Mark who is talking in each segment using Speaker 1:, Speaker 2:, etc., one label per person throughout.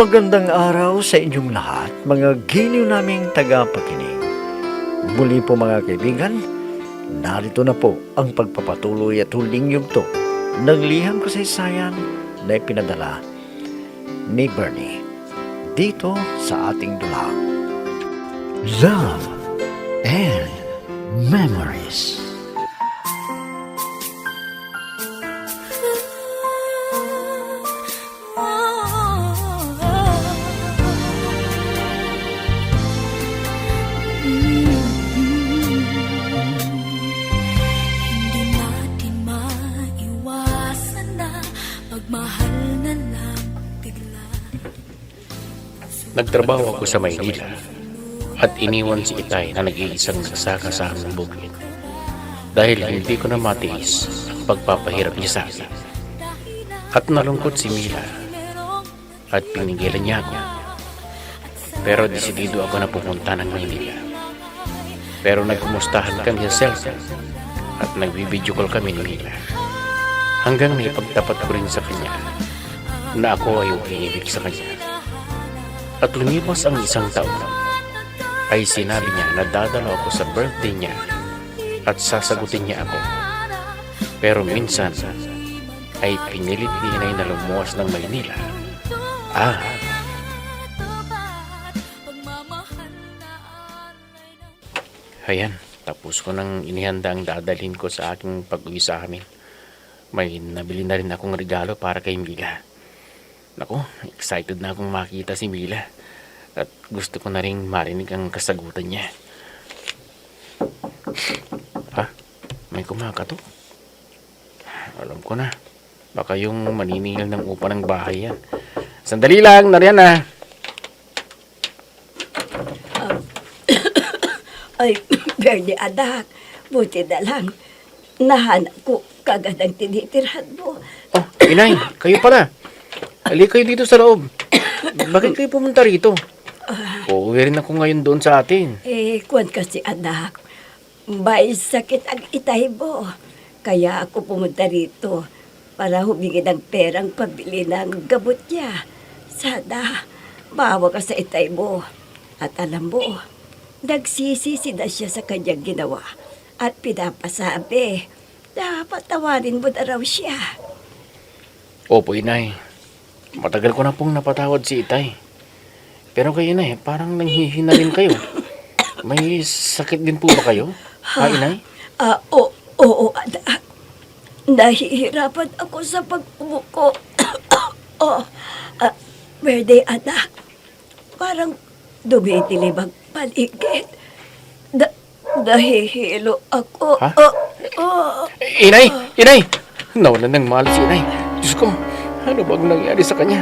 Speaker 1: Magandang araw sa inyong lahat, mga giliw naming tagapakinig. Muli po mga kaibigan, narito na po ang pagpapatuloy at huling yugto ng liham kasaysayan na ipinadala ni Bernie dito sa ating dulang Love and Memories.
Speaker 2: Nagtrabaho ako sa Maynila at iniwan si Itay na nag-iisang nagsaka sa aming bukid dahil hindi ko na matiis ang pagpapahirap niya sa akin. At nalungkot si Mila at pinigilan niya ako. Pero desidido ako na pumunta ng Maynila. Pero nagkumustahan kami sa cellphone at nag-video call kami ni Mila hanggang naipagtapat ko rin sa kanya na ako ay umiibig sa kanya. At lumipas ang isang taon, ay sinabi niya na dadalo ako sa birthday niya at sasagutin niya ako. Pero minsan, ay pinilit ni Inay na lumuwas ng Maynila. Ayan, tapos ko nang inihanda ang dadalhin ko sa aking pag-uwi sa amin. May nabili na rin akong regalo para kay Mila. Naku, excited na akong makita si Mila at gusto ko na rin marinig ang kasagutan niya. May kumakatok. Alam ko na, baka yung maniningil ng upa ng bahay yan. Sandali lang, nariyan na.
Speaker 3: Ay, Bernie, anak, buti na lang. Nahanap ko kagad ang tinitirhan mo.
Speaker 2: Oh, Inay, kayo pala. Halika kayo dito sa loob. Bakit kayo pumunta rito? Uuwi rin ako ngayon doon sa atin.
Speaker 3: Kuwan kasi anak, may sakit ang itay mo. Kaya ako pumunta rito para humingi ng perang pabili ng gamot niya. Sana, maawa ka sa itay mo. At alam mo, nagsisisi na siya sa kanyang ginawa. At pinapasabi, na patawarin mo na raw siya.
Speaker 2: Opo, Inay. Matagal ko na pong napatawad si Itay. Pero kayo na parang nanghihina rin kayo. May sakit din po ba kayo? Inay?
Speaker 3: Oo, anak. Nahihirapan ako sa pag-umuko. Birthday, anak. Parang dumidilim ang paligid. Nahihilo ako.
Speaker 2: Inay! Inay! Nawalan ng mahal si Inay. Diyos ko, ano bang nangyari sa kanya?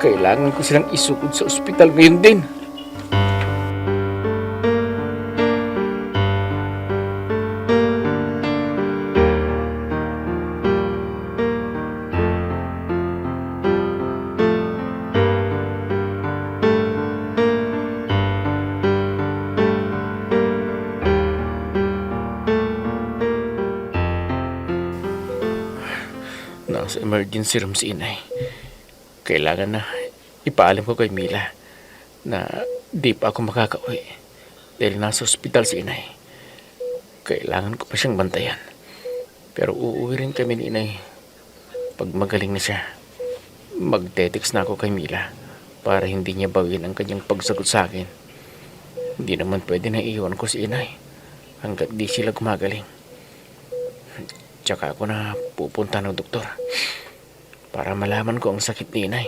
Speaker 2: Kailangan ko silang isugod sa ospital ngayon din. Nasa emergency room si Inay. Kailangan na ipaalam ko kay Mila na di pa ako makakauwi dahil nasa ospital si Inay. Kailangan ko pa siyang bantayan. Pero uuwi rin kami ni Inay pag magaling na siya. Magte-text na ako kay Mila para hindi niya bawin ang kanyang pagsagot sa akin. Hindi naman pwede na iwan ko si Inay hanggat di sila gumagaling. Tsaka ako na pupunta ng doktor para malaman ko ang sakit ni Inay.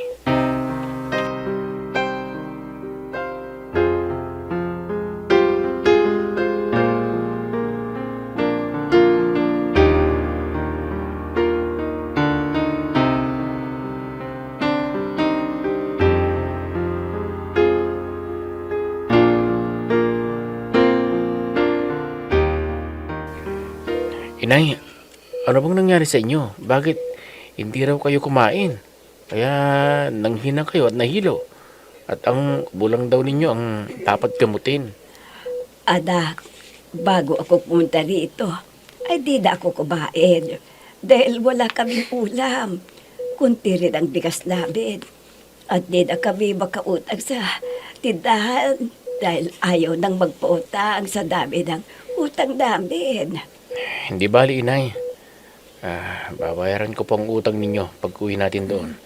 Speaker 2: Inay, ano bang nangyari sa inyo? Bakit hindi raw kayo kumain? Kaya nanghina kayo at nahilo. At ang bulang daw ninyo ang dapat gamutin.
Speaker 3: Anak, bago ako pumunta rito, ay di na ako kumain. Dahil wala kaming ulam. Kunti rin ang bigas namin. At di na kami makautang sa tindahan dahil ayaw nang magpautang sa dami ng utang namin.
Speaker 2: Hindi bali, inay. Babayaran ko po ang utang ninyo pag uwi natin doon.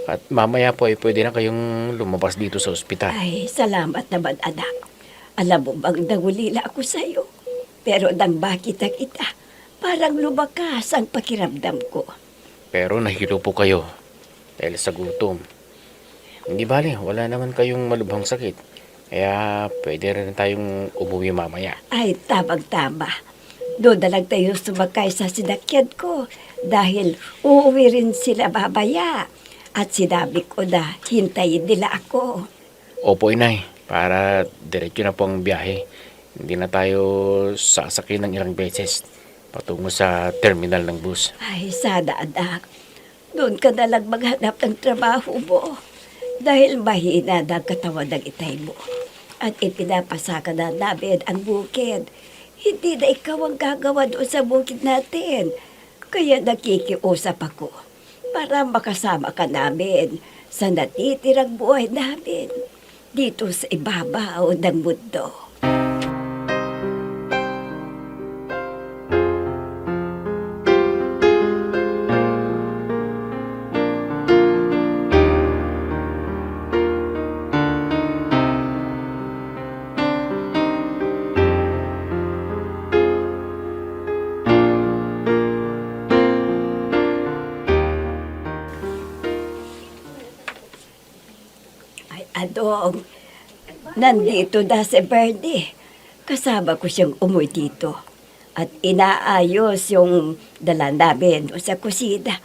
Speaker 2: At mamaya po ay pwede na kayong lumabas dito sa ospital.
Speaker 3: Ay, salamat naman anak. Alam mo bang nangulila ako sa'yo? Pero nang makita kita, parang lumakas ang pakiramdam ko.
Speaker 2: Pero nahilo po kayo dahil sa gutom. Hindi bali, wala naman kayong malubhang sakit. Kaya pwede rin tayong umuwi mamaya.
Speaker 3: Ay, tamang-tama. Doon na lang tayo sumakay sa sinakyan ko dahil uuwi rin sila babaya. At sinabi ko na hintayin nila ako.
Speaker 2: Opo, inay. Para diretso na po ang biyahe. Hindi na tayo sasakay ng ilang beses patungo sa terminal ng bus.
Speaker 3: Ay, sana anak. Doon ka na lang maghanap ng trabaho mo. Dahil mahina na ang katawan ng itay mo. At ipinapasaka na namin ang bukid. Hindi na ikaw ang gagawa doon sa bukid natin. Kaya nakikiusap ako para makasama ka namin sa natitirang buhay namin dito sa ibabaw ng mundo. Ay, Adong, nandito na si Bernie. Kasama ko siyang umuwi dito. At inaayos yung dala namin doon sa kusina.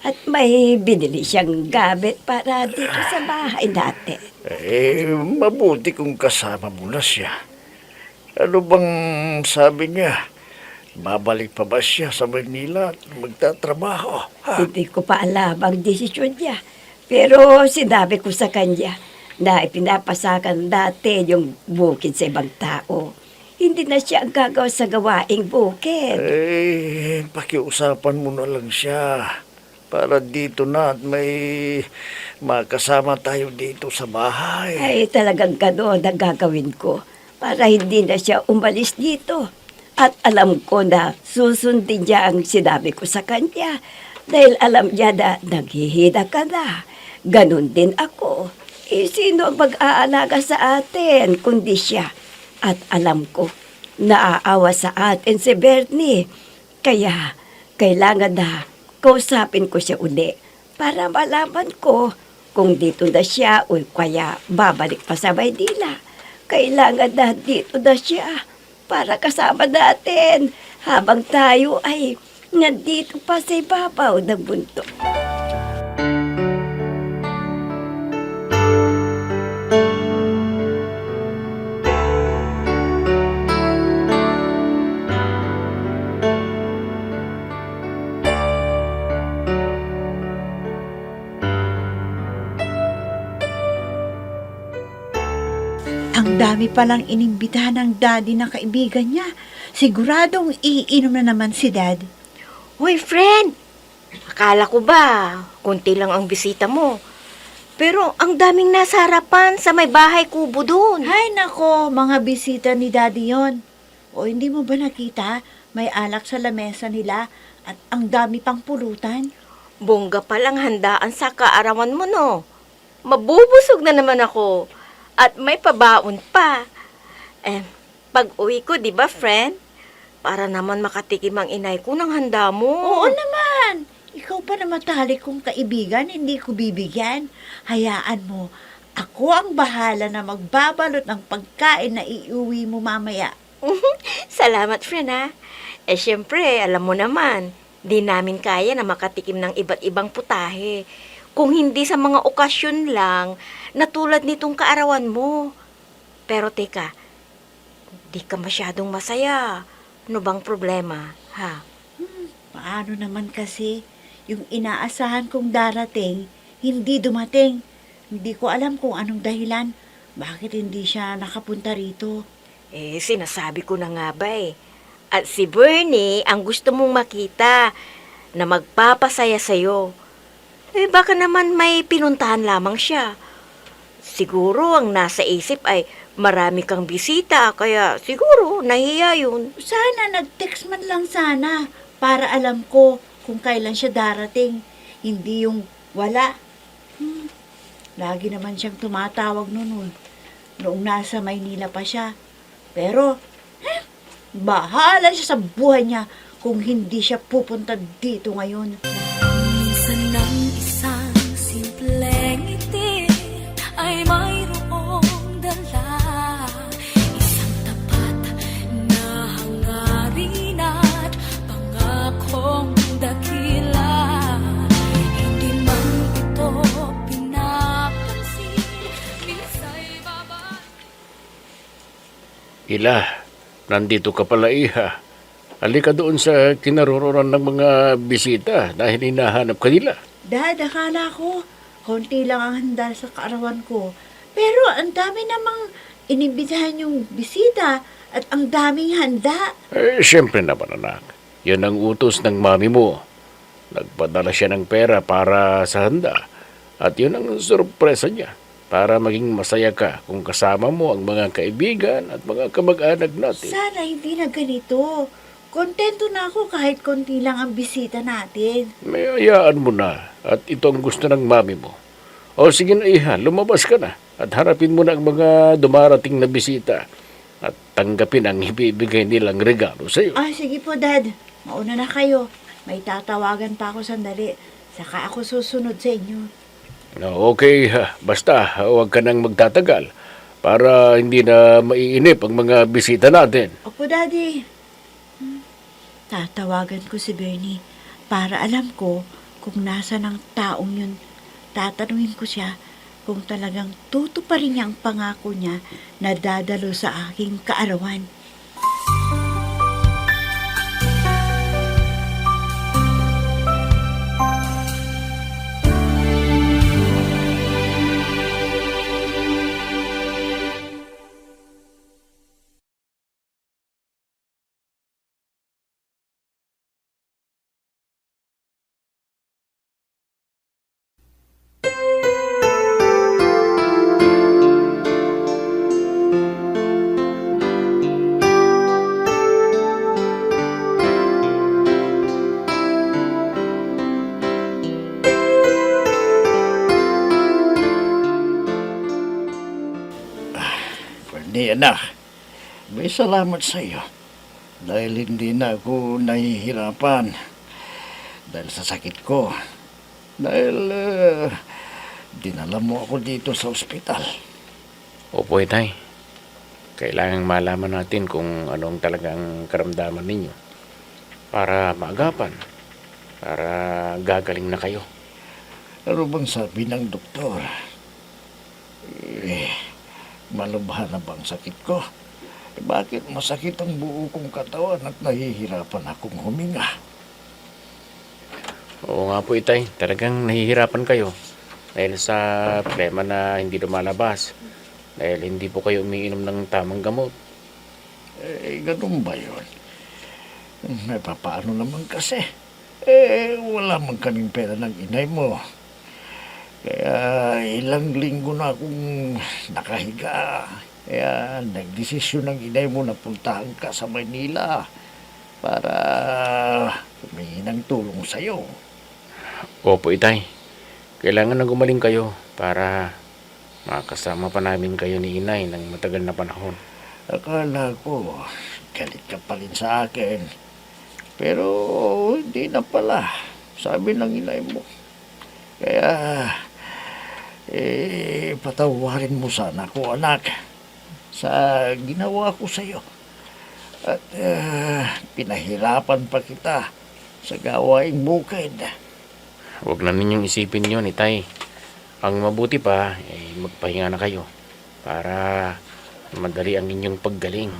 Speaker 3: At may binili siyang gamit para dito sa bahay natin.
Speaker 1: Mabuti kung kasama mo na siya. Ano bang sabi niya? Babalik pa ba siya sa Manila at magtatrabaho? Ha?
Speaker 3: Hindi ko pa alam ang desisyon niya. Pero sinabi ko sa kanya na ipinapasakan natin yung bukid sa ibang tao. Hindi na siya ang gagawa sa gawaing bukid.
Speaker 1: Pakiusapan mo na lang siya. Para dito na at may makasama tayo dito sa bahay.
Speaker 3: Ay, talagang gano'n ang gagawin ko para hindi na siya umalis dito. At alam ko na susundin niya ang sinabi ko sa kanya dahil alam niya na naghihina ka na. Ganon din ako. Sino ang mag-aalaga sa atin kundi siya? At alam ko, naaawa sa atin si Bernie. Kaya, kailangan na kausapin ko siya uli para malaman ko kung dito na siya o kaya babalik pa sa Maynila. Kailangan na dito na siya para kasama natin habang tayo ay nandito pa sa ibabaw ng bundok.
Speaker 4: Ang dami palang inimbitahan ng daddy ng kaibigan niya. Siguradong iinom na naman si dad.
Speaker 5: Hoy, friend! Akala ko ba, konti lang ang bisita mo. Pero ang daming nasa harapan sa may bahay kubo doon.
Speaker 4: Hay nako, mga bisita ni daddy yon. O hindi mo ba nakita? May alak sa lamesa nila at ang dami pang pulutan.
Speaker 5: Bongga palang handaan sa kaarawan mo, no? Mabubusog na naman ako. At may pabaon pa. Pag uwi ko, di ba, friend? Para naman makatikim ang inay ko ng handa mo.
Speaker 4: Oo naman! Ikaw pa na matalik kong kaibigan, hindi ko bibigyan. Hayaan mo, ako ang bahala na magbabalot ng pagkain na iuwi mo mamaya.
Speaker 5: Salamat, friend, ha? Siyempre, alam mo naman, di namin kaya na makatikim ng iba't ibang putahe. Kung hindi sa mga okasyon lang, na tulad nitong kaarawan mo. Pero teka, di ka masyadong masaya. Ano bang problema, ha?
Speaker 4: Paano naman kasi yung inaasahan kong darating, hindi dumating. Hindi ko alam kung anong dahilan. Bakit hindi siya nakapunta rito?
Speaker 5: Sinasabi ko na nga ba eh. At si Bernie ang gusto mong makita na magpapasaya sa'yo. Baka naman may pinuntahan lamang siya. Siguro ang nasa isip ay marami kang bisita, kaya siguro nahiya yun.
Speaker 4: Sana nag-text man lang sana para alam ko kung kailan siya darating. Hindi yung wala. Lagi naman siyang tumatawag noon. Noong nasa Maynila pa siya. Pero, bahala siya sa buhay niya kung hindi siya pupunta dito ngayon.
Speaker 6: Minsan ng isang simpleng ngiti ay mayroong dala, isang tapat na hangarin at pangakong dakila. Hindi man ito pinapansin, minsa'y
Speaker 2: Ila, nandito ka pala, Iha. Halika doon sa kinaroroonan ng mga bisita dahil hinahanap ka nila.
Speaker 4: Dad, akala ko, konti lang ang handa sa kaarawan ko. Pero ang dami namang inibitahan yung bisita at ang daming handa.
Speaker 2: Siyempre naman, anak. Yan ang utos ng mami mo. Nagpadala siya ng pera para sa handa. At yun ang sorpresa niya. Para maging masaya ka kung kasama mo ang mga kaibigan at mga kamag-anak natin.
Speaker 4: Sana hindi na ganito. Kontento na ako kahit konti lang ang bisita natin.
Speaker 2: May ayaan mo na at ito ang gusto ng mami mo. O sige na, Iha, lumabas ka na at harapin mo na ang mga dumarating na bisita at tanggapin ang ibibigay nilang regalo sa iyo.
Speaker 4: Sige po, Dad. Mauna na kayo. May tatawagan pa ako sandali. Saka ako susunod sa inyo.
Speaker 2: Okay, Iha. Basta huwag ka nang magtatagal para hindi na maiinip ang mga bisita natin.
Speaker 4: Opo, Daddy. Tatawagan ko si Bernie para alam ko kung nasa ng taong yun. Tatanungin ko siya kung talagang tutuparin niya ang pangako niya na dadalo sa aking kaarawan.
Speaker 1: Bernie, anak, may salamat sa iyo. Dahil hindi na ako nahihirapan. Dahil sa sakit ko. Dahil dinala mo ako dito sa ospital.
Speaker 2: Opo, Itay. Kailangang malaman natin kung anong talagang karamdaman ninyo para maagapan, para gagaling na kayo.
Speaker 1: Ano bang sabi ng doktor? Malubha na bang sakit ko? Bakit masakit ang buo kong katawan at nahihirapan akong huminga?
Speaker 2: Oo nga po, Itay. Talagang nahihirapan kayo dahil sa problema na hindi lumalabas. Dahil hindi po kayo umiinom ng tamang gamot.
Speaker 1: Ganun ba yun? Paano naman kasi? Wala man kaming pera ng inay mo. Kaya ilang linggo na akong nakahiga. Kaya nagdesisyon ng inay mo na puntahan ka sa Maynila para humingi ng tulong sa'yo.
Speaker 2: Opo, Itay. Kailangan na gumaling kayo para makasama pa namin kayo ni Inay ng matagal na panahon.
Speaker 1: Akala ko, galit ka pa rin sa akin. Pero hindi na pala, sabi ng inay mo. Kaya, patawarin mo sana ko, anak, sa ginawa ko sa'yo. At pinahirapan pa kita sa gawaing bukid.
Speaker 2: Huwag na ninyong isipin yun, Itay. Ang mabuti pa, magpahinga na kayo para madali ang inyong paggaling.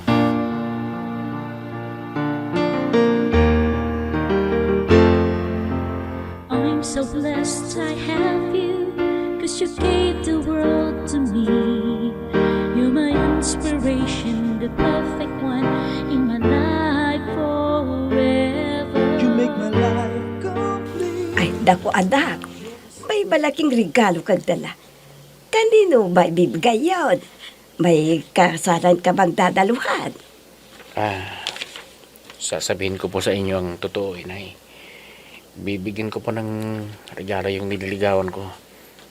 Speaker 6: I'm so blessed I have you, 'cause you gave the world to me. You're my inspiration, the perfect one in my life forever.
Speaker 3: Ay, dako anak. may malaking regalo kang dala. Kanino ba ibibigay yun? May kasalan ka bang dadaluhan?
Speaker 2: Sasabihin ko po sa inyo ang totoo, inay. Bibigyan ko po ng regalo yung nililigawan ko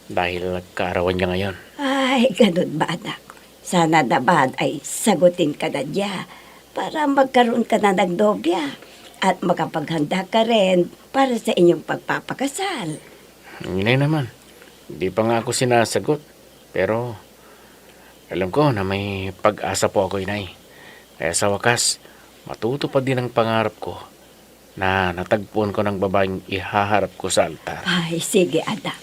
Speaker 2: dahil kaarawan niya ngayon.
Speaker 3: Ay, ganun ba anak? Sana naman ay sagutin ka na niya para magkaroon ka na ng nobya at makapaghanda ka rin para sa inyong pagpapakasal.
Speaker 2: Inay naman, hindi pa nga ako sinasagot. Pero alam ko na may pag-asa po ako, inay. Kaya sa wakas, matutupad din ang pangarap ko na natagpuan ko ng babaeng ihaharap ko sa altar.
Speaker 3: Ay, sige anak.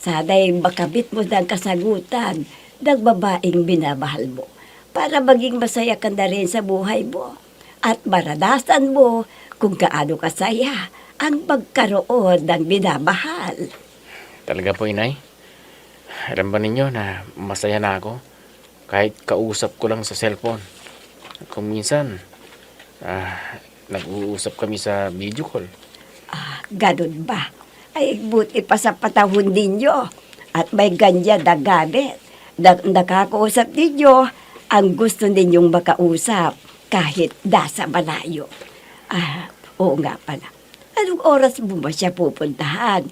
Speaker 3: Sana'y makabit mo ng kasagutan ng babaeng binamahal mo para maging masaya ka na rin sa buhay mo at maranasan mo kung gaano kasaya ang magkaroon ng binamahal.
Speaker 2: Talaga po, inay. Alam ba ninyo na masaya na ako kahit kausap ko lang sa cellphone. At kung minsan, nag-uusap kami sa video call.
Speaker 3: Ganun ba? Ay, buti pa sa patahon ninyo at may ganyan na gamit. Nakakausap ninyo ang gusto ninyong makausap kahit nasa malayo. Oo nga pala. Anong oras mo ba siya pupuntahan?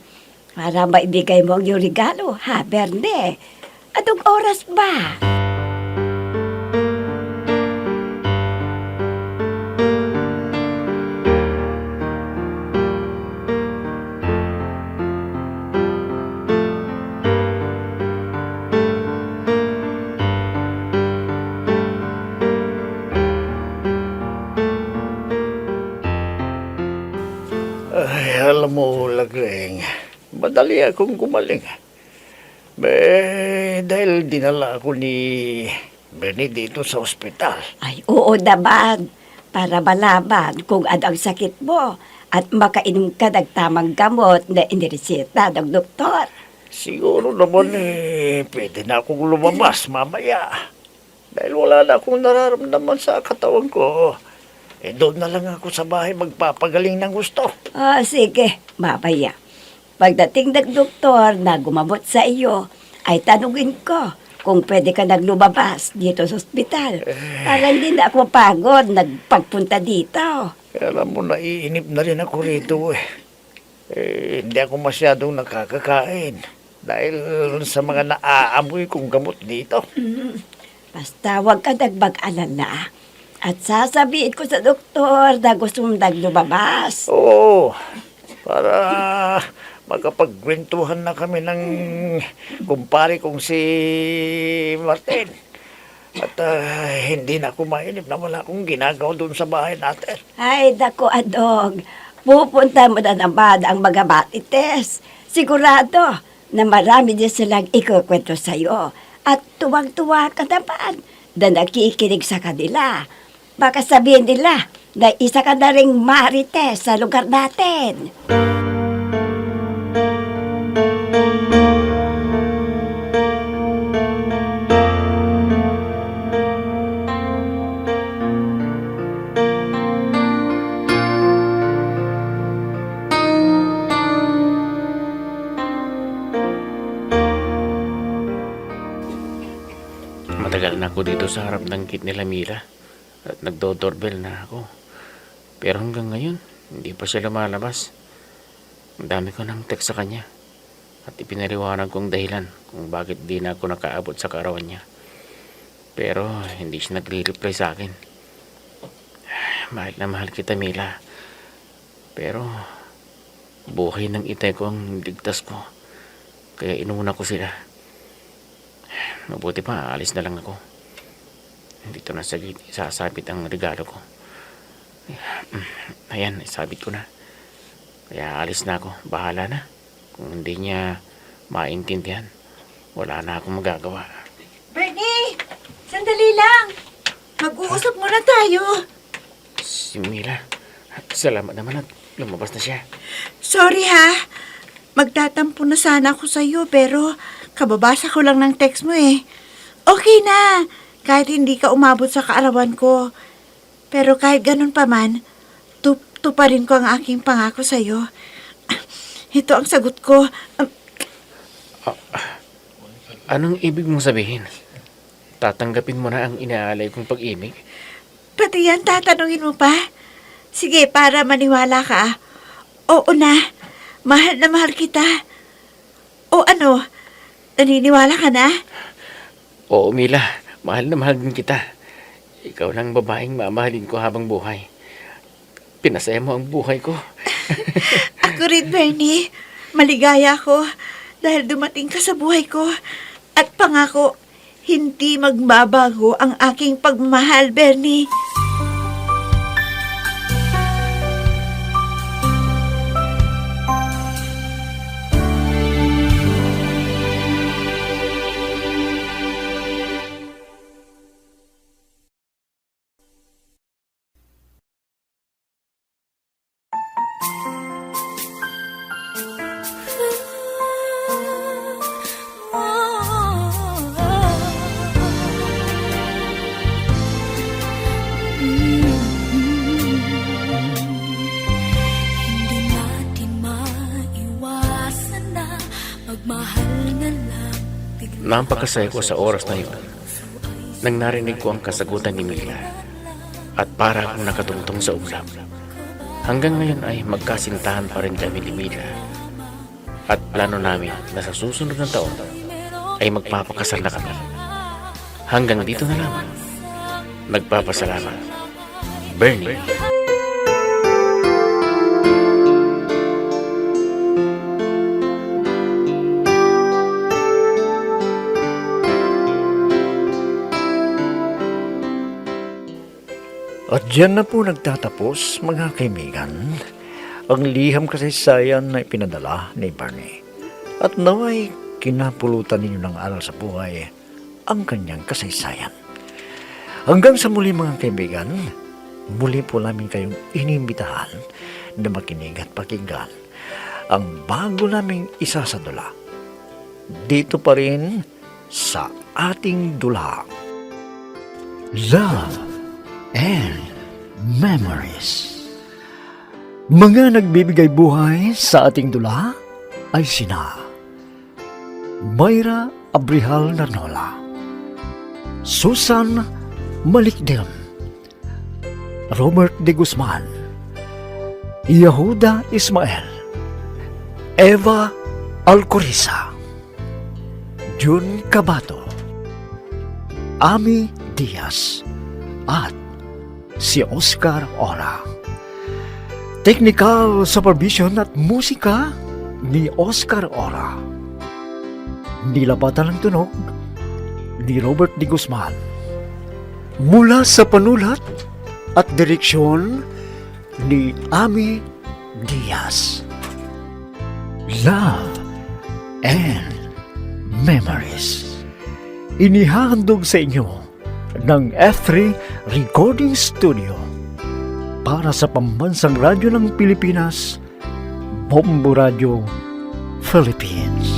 Speaker 3: Para maibigay mo ang iyong regalo, ha, Berne? Anong oras ba?
Speaker 1: Ay, alam mo, Lagring, madali akong gumaling. Dahil dinala ako ni Benny dito sa ospital.
Speaker 3: Ay, oo naman. Para malaman kung ano ang sakit mo at makainom ka ng tamang gamot na inireseta ng doktor.
Speaker 1: Siguro naman pwede na akong lumabas mamaya. Dahil wala na akong nararamdaman sa katawan ko. Doon na lang ako sa bahay magpapagaling ng gusto.
Speaker 3: Sige, mamaya. Pagdating ng doktor na gumamot sa iyo, ay tanungin ko kung pwede ka naglumabas dito sa ospital. Para hindi na ako mapagod nagpagpunta dito.
Speaker 1: Alam mo, naiinip na rin ako rito hindi ako masyadong nakakakain. Dahil sa mga naaamoy kong gamot dito.
Speaker 3: Basta huwag ka nagmag-alala. At sasabihin ko sa doktor na gusto mong naglumabas.
Speaker 1: Oo, para makapagkwentuhan na kami ng kumpare kong si Martin. At hindi na ako mainip na wala akong ginagawa doon sa bahay natin.
Speaker 3: Ay, dako, Adong. Pupunta mo na naman ang mga Marites. Sigurado na marami din silang ikukwento sa'yo. At tuwang-tuwa ka naman na nakikinig sa kanila. Baka sabihin nila na isa ka na ring Marites sa lugar natin.
Speaker 2: Matagal na ako dito sa harap ng gate nila Mila at nagdo-doorbell na ako. Pero hanggang ngayon, hindi pa siya lumalabas. Ang dami ko nang text sa kanya at ipinaliwanag kong dahilan kung bakit di na ako nakaabot sa kaarawan niya. Pero hindi siya nagre-reply sa akin. Mahal na mahal kita, Mila. Pero buhay ng itay ko ang ligtas ko. Kaya inuna ko sila. Mabuti pa, alis na lang ako. Dito na sa gate, sasabit ang regalo ko. Ayan, isabit ko na. Kaya alis na ako, bahala na. Kung hindi niya maintindihan, wala na akong magagawa.
Speaker 4: Bernie! Sandali lang! Mag-uusap muna tayo.
Speaker 2: Si Mila, salamat naman at lumabas na siya.
Speaker 4: Sorry ha. Magtatampo na sana ako sa'yo pero kababasa ko lang ng text mo eh. Okay na. Kahit hindi ka umabot sa kaarawan ko. Pero kahit ganun pa man, tuparin ko ang aking pangako sa'yo. Ito ang sagot ko.
Speaker 2: Anong ibig mong sabihin? Tatanggapin mo na ang inaalay kong pag-ibig?
Speaker 4: Pati yan tatanungin mo pa? Sige, para maniwala ka. Oo na, mahal na mahal kita. O ano, naniniwala ka na?
Speaker 2: Oo, Mila. Mahal na mahal din kita. Ikaw lang babaeng mamahalin ko habang buhay. Pinasaya mo ang buhay ko.
Speaker 4: Ako rin, Bernie. Maligaya ako dahil dumating ka sa buhay ko. At pangako, hindi magbabago ang aking pagmamahal, Bernie.
Speaker 6: Hindi natin maiwasan na magmahal na lang bigla.
Speaker 2: Napakasaya ko sa oras na yun nang narinig ko ang kasagutan ni Mila at para akong nakatungtong sa ulap. Hanggang ngayon ay magkasintahan pa rin kami ni Mila at plano namin na sa susunod na taon ay magpapakasal na kami. Hanggang dito na lang. Nagpapasalamat. Bernie.
Speaker 1: At diyan na po nagtatapos, mga kaibigan, ang liham kasaysayan na ipinadala ni Bernie. At naway kinapulutan ninyo ng aral sa buhay ang kanyang kasaysayan. Hanggang sa muli, mga kaibigan, muli po namin kayong inimbitahan na makinig at pakinggan ang bago naming isasadula. Dito pa rin sa ating dula. Love and Memories. Mga nagbibigay buhay sa ating dula ay sina Mayra Abrihal Narnola, Susan Malikdem, Robert de Guzman, Yehuda Ismael, Eva Alcoriza, Jun Cabato, Ami Diaz, at si Oscar Ora. Technical supervision at musika ni Oscar Ora. Nilapatan ng tunog ni Robert de Guzman. Mula sa panulat at direksyon ni Ami Diaz. Love and Memories. Inihahandog sa inyo ng F3 Recording Studio para sa Pambansang Radyo ng Pilipinas, Bombo Radio, Philippines.